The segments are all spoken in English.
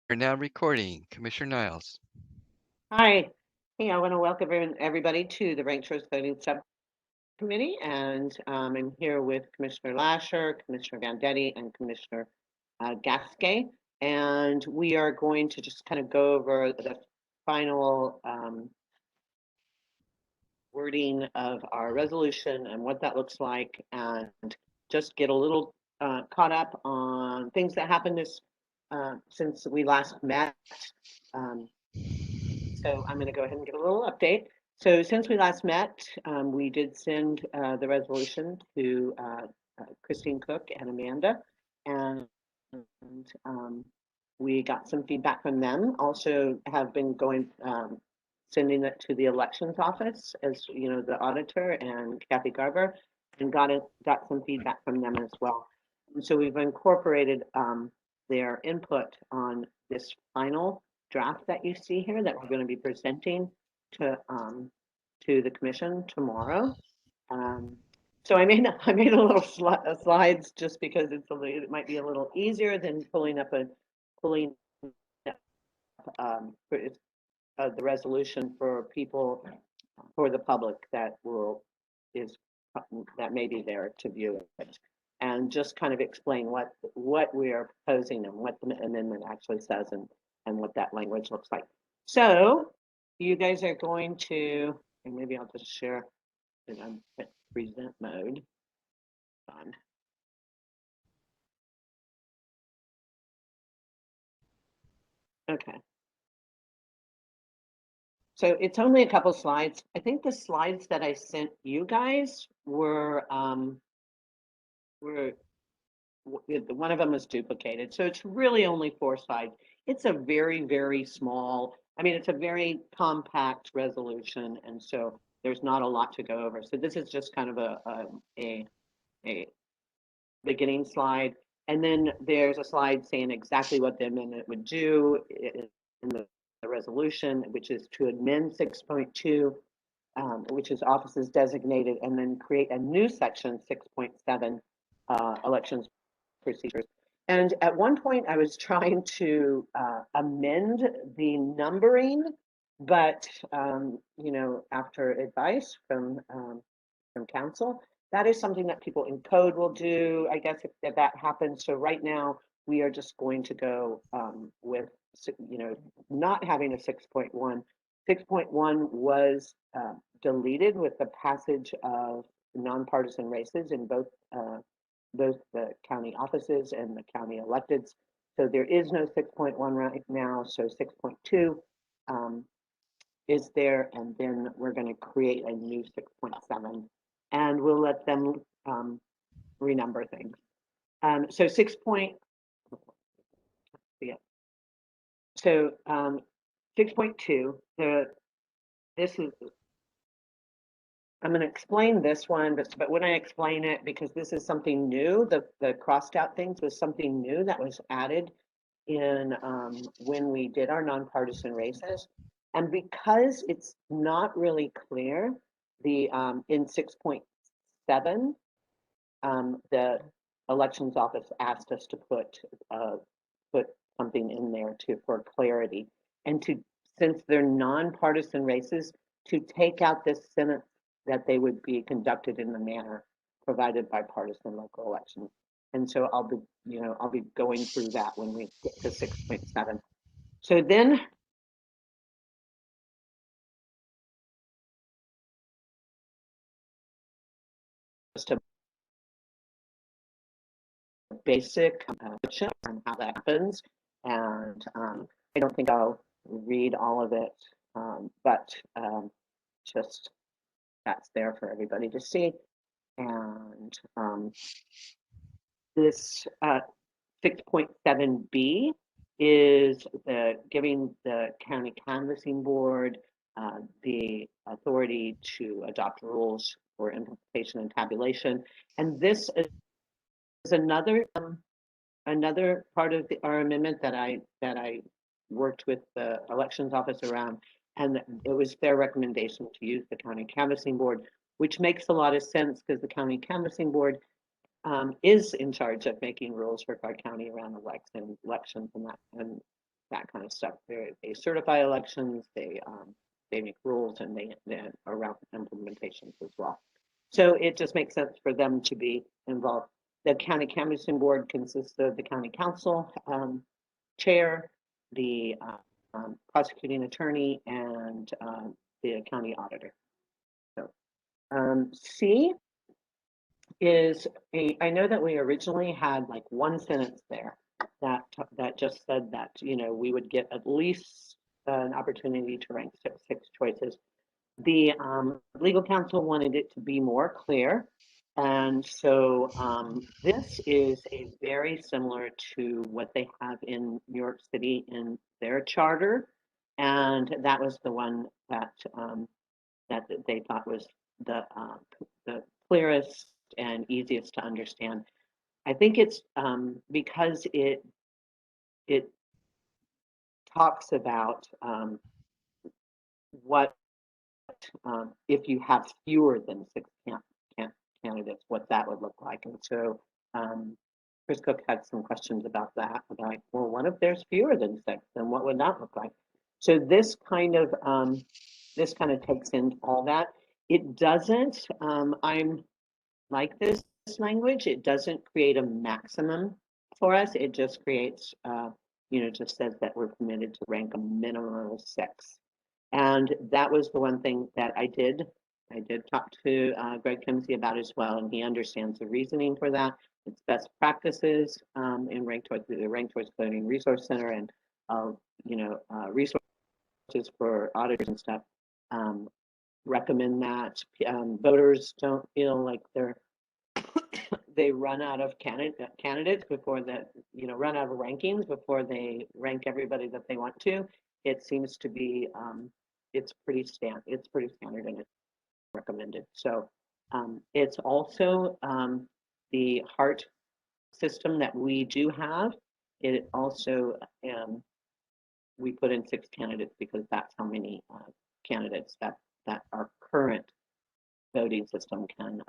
We're now recording. Commissioner Niles. Hi. Hey, I want to welcome everybody to the Ranked Choice Voting Subcommittee, and I'm here with Commissioner Lasher, Commissioner Vandetti, and Commissioner Gasquet, and we are going to just kind of go over the final wording of our resolution and what that looks like, and just get a little caught up on things that happened since we last met. Um, So I'm going to go ahead and give a little update. So since we last met, we did send the resolution to Christine Cook and Amanda, and we got some feedback from them. Also have been sending it to the elections office, as you know, the auditor and Kathy Garber, and got some feedback from them as well. And so we've incorporated their input on this final draft that you see here that we're going to be presenting to the commission tomorrow. Um, so I made a little slides just because it might be a little easier than pulling up the resolution for people, for the public is that may be there to view it, and just kind of explain what we are proposing and what the amendment actually says, and what that language looks like. So you guys are going to, and maybe I'll just share it on present mode. On. Okay. So it's only a couple slides. I think the slides that I sent you guys were one of them was duplicated. So it's really only 4 slides. It's a very, very small, I mean, it's a very compact resolution. And so there's not a lot to go over. So this is just kind of a beginning slide. And then there's a slide saying exactly what the amendment would do in the resolution, which is to amend 6.2, which is offices designated, and then create a new section 6.7, elections procedures. And at one point, I was trying to amend the numbering, but after advice from council, that is something that people in code will do, I guess, if that happens. So right now, we are just going to go with, not having a 6.1. 6.1 was deleted with the passage of nonpartisan races in both the county offices and the county electeds. So there is no 6.1 right now. So 6.2 is there, and then we're going to create a new 6.7, and we'll let them renumber things. So 6. So 6.2. This is. I'm going to explain this one, but when I explain it, because this is something new, the crossed out things was something new that was added in when we did our nonpartisan races. And because it's not really clear, in 6.7, the elections office asked us to put something in there for clarity, and since they're nonpartisan races, to take out this sentence that they would be conducted in the manner provided by partisan local elections. And so I'll be going through that when we get to 6.7. So then just a basic on how that happens. And I don't think I'll read all of it, but just that's there for everybody to see. And this 6.7B is giving the county canvassing board the authority to adopt rules for implementation and tabulation. And this is another part of our amendment that I worked with the elections office around, and it was their recommendation to use the county canvassing board, which makes a lot of sense because the county canvassing board is in charge of making rules for Clark County around elections and that. that kind of stuff. They certify elections, they make rules, and they around implementations as well. So it just makes sense for them to be involved. The county canvassing board consists of the county council chair, the prosecuting attorney, and the county auditor. So C is I know that we originally had like one sentence there that just said that, we would get at least an opportunity to rank six choices. The legal counsel wanted it to be more clear. And so this is a very similar to what they have in New York City in their charter. And that was the one that they thought was the clearest and easiest to understand. I think it's because it talks about what if you have fewer than six candidates, what that would look like. And so Chris Cook had some questions about that. Like, well, what if there's fewer than six? Then what would that look like? So this kind of takes in all that. It doesn't. I'm like this language. It doesn't create a maximum for us. It just creates, just says that we're permitted to rank a minimum of six. And that was the one thing that I did talk to Greg Kimsey about as well, and he understands the reasoning for that. It's best practices in the Ranked Choice Voting Resource Center, and resources for auditors and stuff. Recommend that voters don't feel like they run out of candidates before that, run out of rankings before they rank everybody that they want to. It seems to be it's pretty standard and it's recommended. So it's also the heart system that we do have. It also we put in six candidates because that's how many candidates that our current voting system can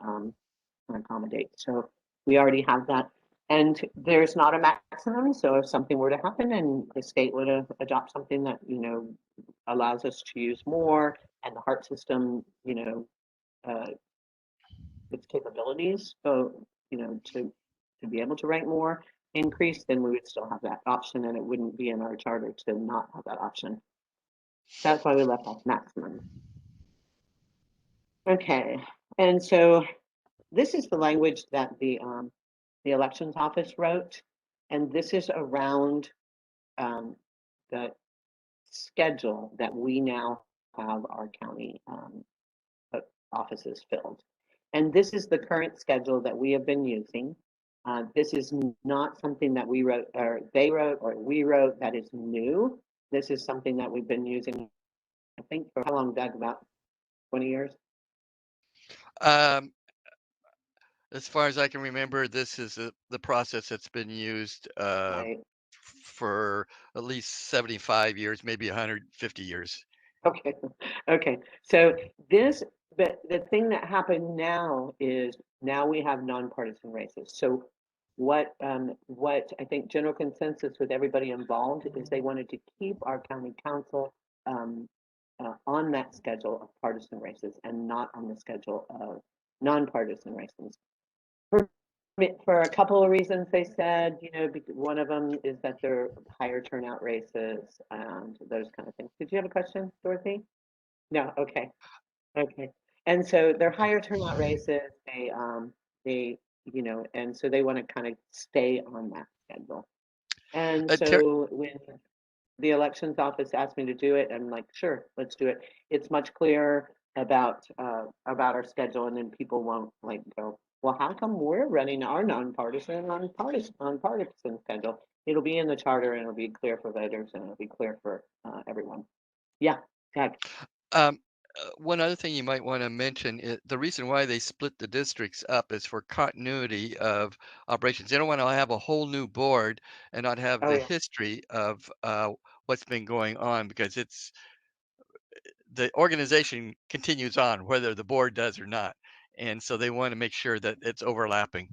accommodate. So we already have that. And there's not a maximum. So if something were to happen and the state were to adopt something that, allows us to use more, and the heart system, its capabilities, so, to be able to rank more increase, then we would still have that option, and it wouldn't be in our charter to not have that option. That's why we left off maximum. Okay, and so this is the language that the elections office wrote, and this is around the schedule that we now have our county offices filled. And this is the current schedule that we have been using. This is not something that we wrote or they wrote or we wrote that is new. This is something that we've been using, I think, for how long, Doug? About 20 years? Um, as far as I can remember, this is the process that's been used Right. for at least 75 years, maybe 150 years. Okay. Okay. So but the thing that happened now is now we have nonpartisan races. So what I think general consensus with everybody involved is they wanted to keep our county council um, on that schedule of partisan races and not on the schedule of nonpartisan races. For, for a couple of reasons, they said, one of them is that they're higher turnout races and those kind of things. Did you have a question, Dorothy? No, okay, okay. And so they're higher turnout races. They, and so they want to kind of stay on that schedule. And Ter so when the elections office asked me to do it, I'm like, sure, let's do it. It's much clearer about our schedule, and then people won't like go, well, how come we're running our nonpartisan schedule? It'll be in the charter, and it'll be clear for voters, and it'll be clear for everyone. Yeah, Tag. um, one other thing you might want to mention is the reason why they split the districts up is for continuity of operations. They don't want to have a whole new board and not have Oh the yeah. history of what's been going on because the organization continues on whether the board does or not. And so they want to make sure that it's overlapping.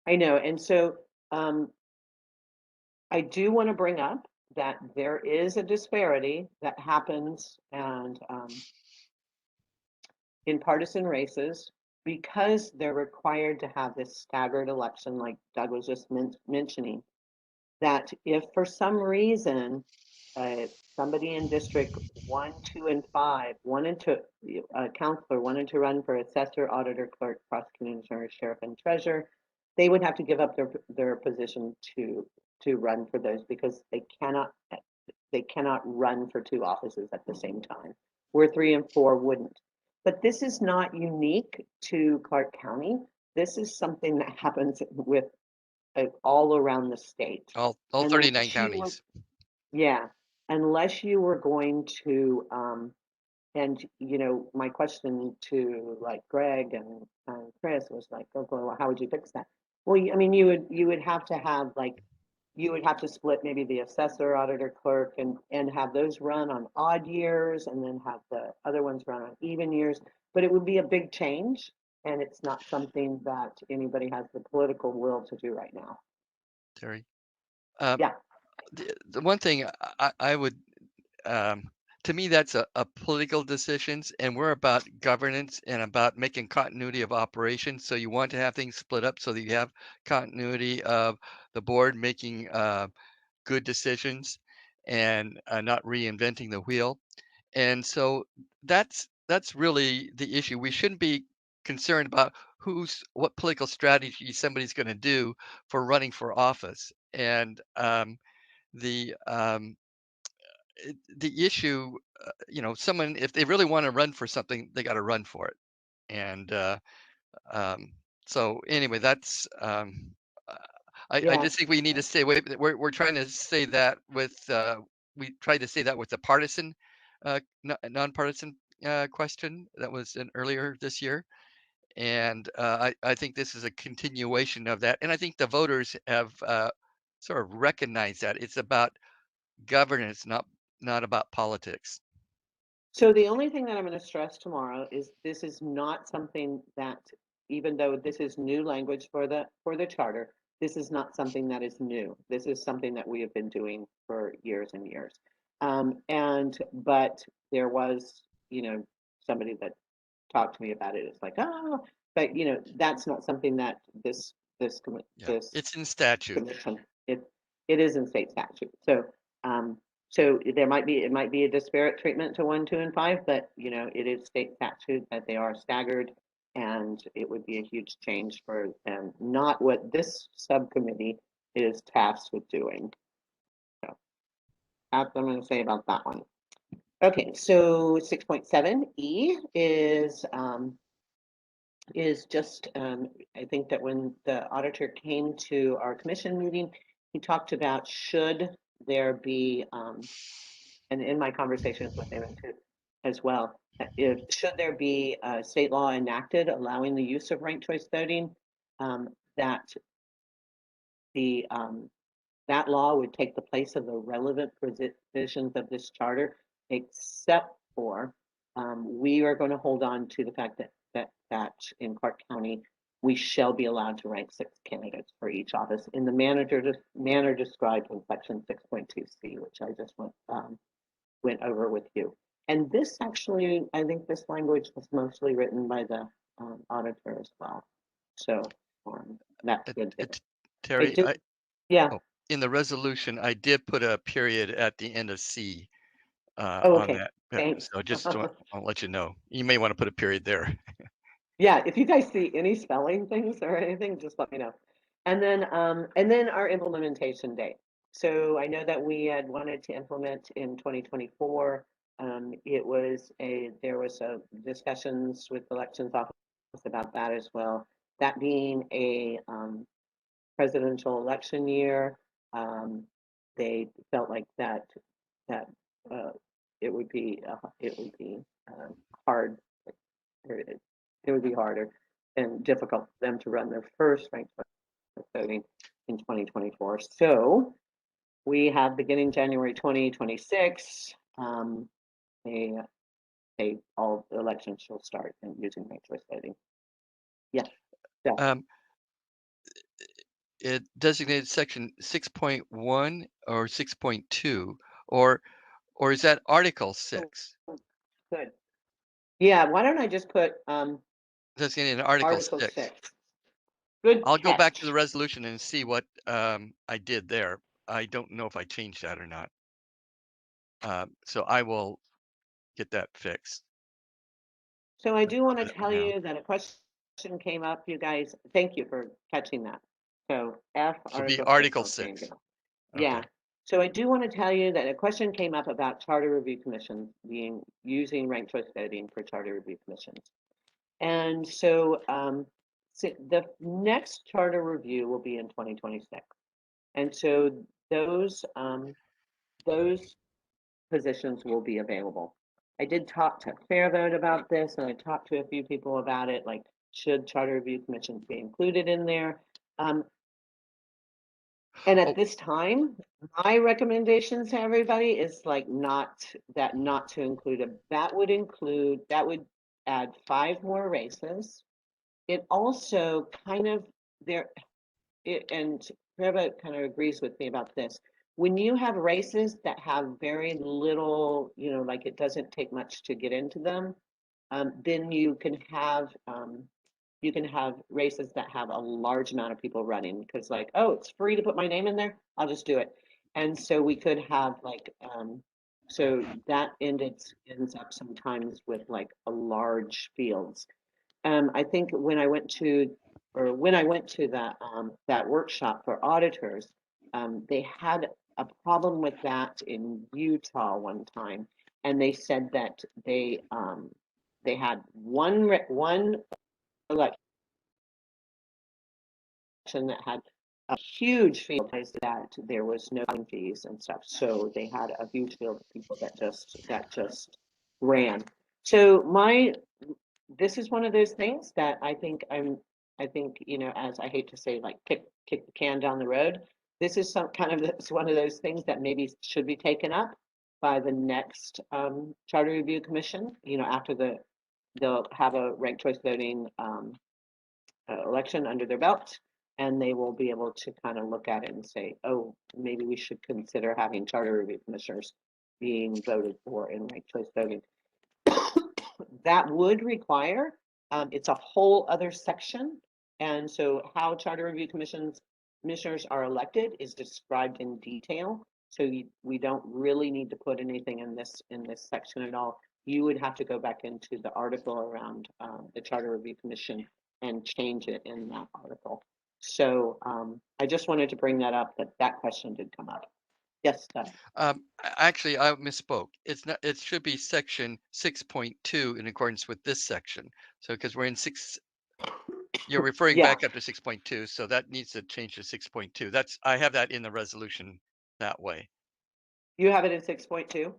I know. And so um, I do want to bring up that there is a disparity that happens and in partisan races because they're required to have this staggered election, like Doug was just mentioning. That if for some reason uh, somebody in District 1, 2, and 5 wanted to, a counselor wanted to run for assessor, auditor, clerk, prosecuting attorney, sheriff, and treasurer, they would have to give up their position to run for those because they cannot run for two offices at the same time, where 3 and 4 wouldn't. But this is not unique to Clark County. This is something that happens with all around the state. All 39 Unless you were, counties. yeah, unless you were going to, and my question to like Greg and Chris was like, oh, well, how would you fix that? Well, I mean, you would have to have like you would have to split maybe the assessor, auditor, clerk, and have those run on odd years, and then have the other ones run on even years. But it would be a big change, and it's not something that anybody has the political will to do right now. Terry. Um, Yeah. the one thing I would, um, to me, that's a political decisions, and we're about governance and about making continuity of operations. So you want to have things split up so that you have continuity of the board making good decisions and not reinventing the wheel. And so that's really the issue. We shouldn't be concerned about what political strategy somebody's going to do for running for office. And the the issue, someone if they really want to run for something, they got to run for it. And um, so anyway, that's uh, I Yeah. just think we need to stay away. We're trying to say that with we tried to say that with the partisan, nonpartisan question that was in earlier this year, and I think this is a continuation of that. And I think the voters have sort of recognized that it's about governance, not about politics. So the only thing that I'm going to stress tomorrow is this is not something that, even though this is new language for the charter, this is not something that is new. This is something that we have been doing for years and years. And but there was, somebody that talked to me about it. It's like, oh, but that's not something that Yeah, this it's in statute. commission. It is in state statute. Um, so it might be a disparate treatment to 1, 2, and 5, but it is state statute that they are staggered, and it would be a huge change for them. Not what this subcommittee is tasked with doing. So that's what I'm going to say about that one. Okay, so 6.7E is just, I think that when the auditor came to our commission meeting, he talked about should there be, and in my conversations with him too, as well, if should there be a state law enacted allowing the use of ranked choice voting, that the that law would take the place of the relevant provisions of this charter, except for we are going to hold on to the fact that in Clark County we shall be allowed to rank 6 candidates for each office in the manner described in section 6.2C, which I just went over with you. And this actually, I think this language was mostly written by the auditor as well. So that's It, good there. it, I Terry, do, yeah. oh, in the resolution, I did put a period at the end of C Oh, on okay. that. Thanks. So just I'll let you know. You may want to put a period there. Yeah, if you guys see any spelling things or anything, just let me know. And then our implementation date. So I know that we had wanted to implement in 2024. There was a discussions with the elections office about that as well. That being a presidential election year, they felt like that uh, it would be hard it, it would be harder and difficult for them to run their first ranked voting in 2024. So we have beginning January 2026, they, all elections shall start and using ranked choice voting. Yeah. So Um, it designated section 6.1 or 6.2, or is that Article Oh, 6? good. Yeah, why don't I just put Designated Article Article 6. 6? Good I'll go back to the catch. resolution and see what I did there. I don't know if I changed that or not. So I will get that fixed. So I I'll do want to do that right tell now. you that a question came up, you guys. Thank you for catching that. So F, So be Article 6, Article there you 6. go. Okay. Yeah. So I do want to tell you that a question came up about charter review commissions being using ranked choice voting for charter review commissions. And so, the next charter review will be in 2026. And so those positions will be available. I did talk to Fair Vote about this, and I talked to a few people about it, like should charter review commissions be included in there? And Oh, at this time, my recommendation to everybody is like not to include it. That would add 5 more races. It also kind of there and Reva kind of agrees with me about this. When you have races that have very little, like it doesn't take much to get into them, then you can have races that have a large amount of people running because like, oh, it's free to put my name in there, I'll just do it. And so we could have like so that ends up sometimes with like a large fields. I think when I went to that workshop for auditors, they had a problem with that in Utah one time, and they said that they had one election that had a huge field that there was no fees and stuff, so they had a huge field of people that just ran. So this is one of those things that I think, as I hate to say, like kick the can down the road. This is it's one of those things that maybe should be taken up by the next charter review commission, after they'll have a ranked choice voting election under their belt, and they will be able to kind of look at it and say, oh, maybe we should consider having charter review commissioners being voted for in ranked choice voting. That would require, it's a whole other section. And so how charter review commissioners are elected is described in detail. So we don't really need to put anything in this section at all. You would have to go back into the article around the charter review commission and change it in that article. So I just wanted to bring that up, that question did come up. Yes, Doug. Actually, I misspoke. It's not. It should be section 6.2 in accordance with this section. So because we're in 6, you're referring Yeah, back up to 6.2, so that needs to change to 6.2. I have that in the resolution that way. you have it in 6.2.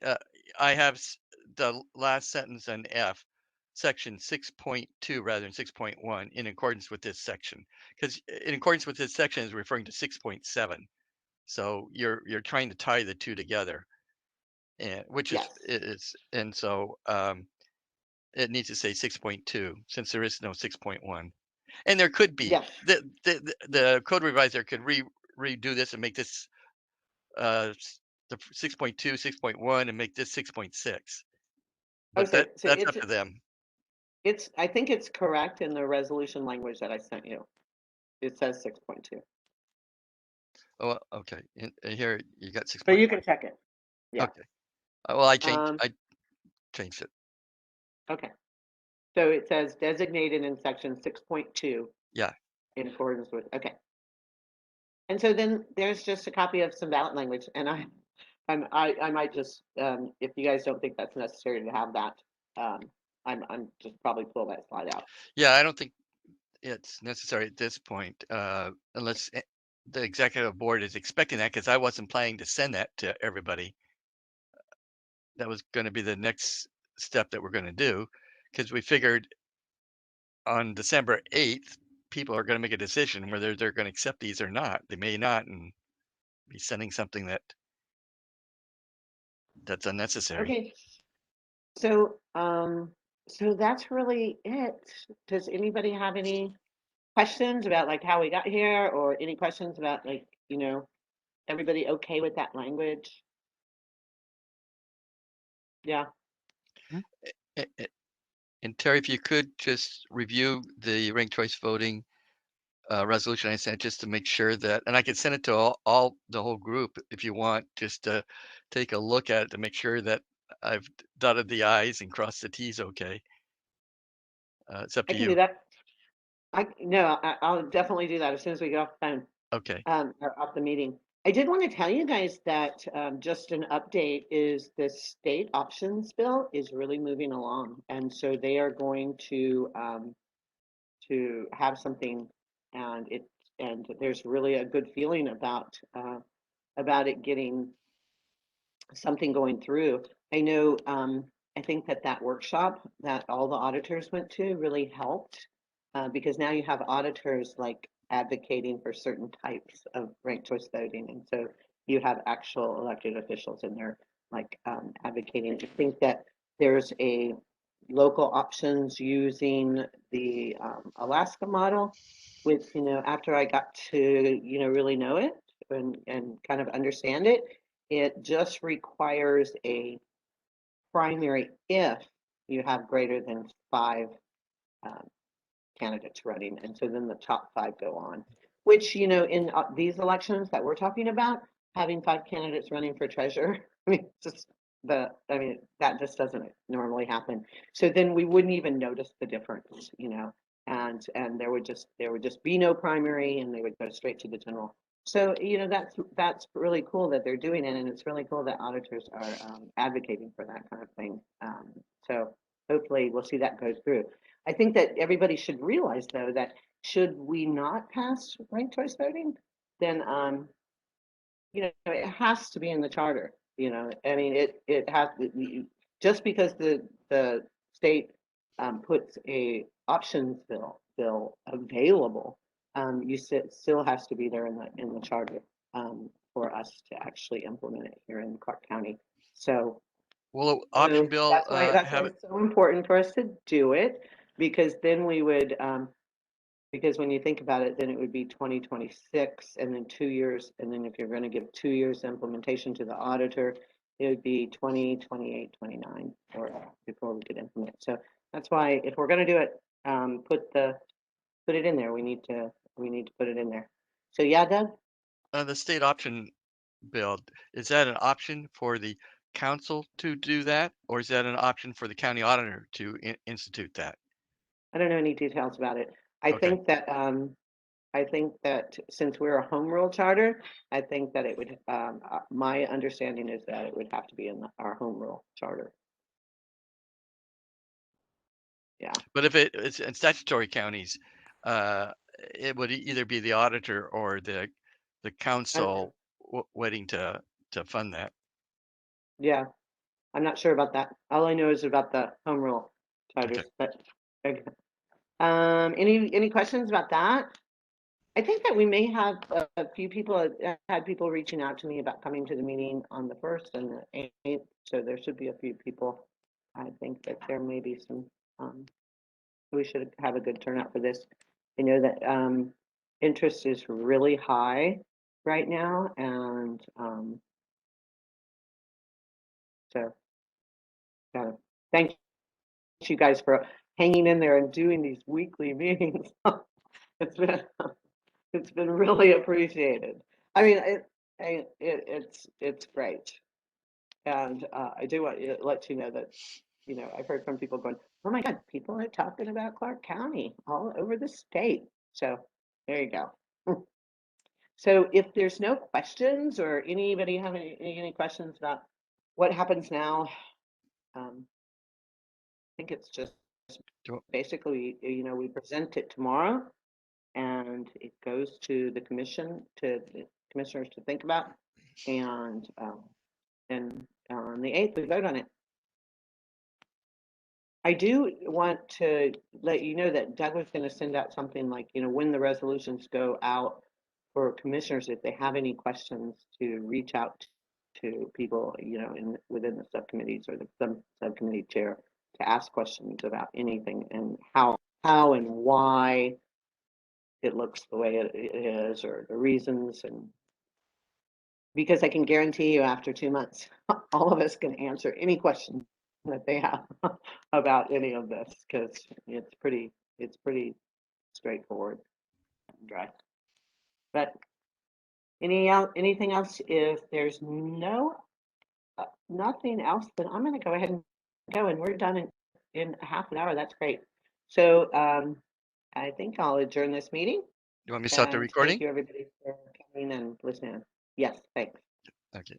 Uh, I have the last sentence in F, section 6.2 rather than 6.1 in accordance with this section. Because in accordance with this section is referring to 6.7. So you're trying to tie the two together, and which Yes. is and so it needs to say 6.2 since there is no 6.1. And there could be Yes. the code revisor could redo this and make this the 6.2, 6.1 and make this 6.6. Oh, But so that's up to them. I think it's correct in the resolution language that I sent you. It says 6.2, Oh, okay. And here you got but you 6.1. can check it. Yeah. Okay. Well, Um, I changed it. okay. So it says designated in section 6.2 Yeah. in accordance with, okay. And so then there's just a copy of some ballot language, and I might just, if you guys don't think that's necessary to have that, um, I'm just probably pull that slide out. Yeah, I don't think it's necessary at this point, unless the executive board is expecting that, because I wasn't planning to send that to everybody. That was going to be the next step that we're going to do, because we figured on December 8th, people are going to make a decision whether they're going to accept these or not. They may not, and be sending something that's unnecessary. Okay. So, so that's really it. Does anybody have any questions about like how we got here, or any questions about like, everybody okay with that language? Yeah. A- a- And Terry, if you could just review the ranked choice voting resolution I sent, just to make sure that, and I could send it to all the whole group if you want, just to take a look at it to make sure that I've dotted the i's and crossed the t's. Okay, it's up I to can do you. that. No, I'll definitely do that as soon as we get off the phone, Okay. or off the meeting. I did want to tell you guys that, just an update is the state options bill is really moving along. And so they are going to have something, and there's really a good feeling about it getting something going through. I know, I think that workshop that all the auditors went to really helped, because now you have auditors like advocating for certain types of ranked choice voting. And so you have actual elected officials in there like, advocating. I think that there's a local options using the, Alaska model, which, after I got to, really know it and kind of understand it, it just requires a primary if you have greater than 5 um, candidates running. And so then the top 5 go on, which, in these elections that we're talking about, having 5 candidates running for treasurer, I mean, that just doesn't normally happen. So then we wouldn't even notice the difference, and there would just be no primary, and they would go straight to the general. So, that's really cool that they're doing it, and it's really cool that auditors are, advocating for that kind of thing. So hopefully we'll see that go through. I think that everybody should realize, though, that should we not pass ranked choice voting, then, it has to be in the charter. I mean, it has just because the state, puts a options bill available, still has to be there in the charter, for us to actually implement it here in Clark County. So, Will the option bill that's why have it? it's so important for us to do it, because then we would, because when you think about it, then it would be 2026 and then 2 years. And then if you're going to give 2 years implementation to the auditor, it would be 2028, 29 before we could implement. So that's why if we're going to do it, put it in there. We need to put it in there. So yeah, Doug? The state option bill, is that an option for the council to do that, or is that an option for the county auditor to institute that? I don't know any details about it. I Okay. think that since we're a home rule charter, I think that it would, my understanding is that it would have to be in our home rule charter. Yeah. But if it's in statutory counties, uh, it would either be the auditor or the I don't know. council waiting to fund that. Yeah. I'm not sure about that. All I know is about the home rule Okay. charters. But okay. Any questions about that? I think that we may have a few people, had people reaching out to me about coming to the meeting on the 1st and the 8th. So there should be a few people. I think that there may be some, we should have a good turnout for this. I know that, interest is really high right now, and, so thank you guys for hanging in there and doing these weekly meetings. It's been it's been really appreciated. I mean, it's great, and, I do want to let you know that, I've heard from people going, "Oh my God, people are talking about Clark County all over the state." So there you go. So if there's no questions, or anybody have any questions about what happens now, I think it's just Do- basically, we present it tomorrow, and it goes to the commissioners to think about, and, on the 8th we vote on it. I do want to let you know that Doug was going to send out something like, when the resolutions go out for commissioners, if they have any questions, to reach out to people, within the subcommittees or the subcommittee chair, to ask questions about anything, and how and why it looks the way it is, or the reasons, and because I can guarantee you after 2 months, all of us can answer any question that they have about any of this, because it's pretty straightforward and dry. But anything else? If there's nothing else, then I'm going to go ahead and go, and we're done in half an hour. That's great. So I think I'll adjourn this meeting, You want me to stop the and thank recording? you everybody for coming and listening. Yes, thanks. Okay.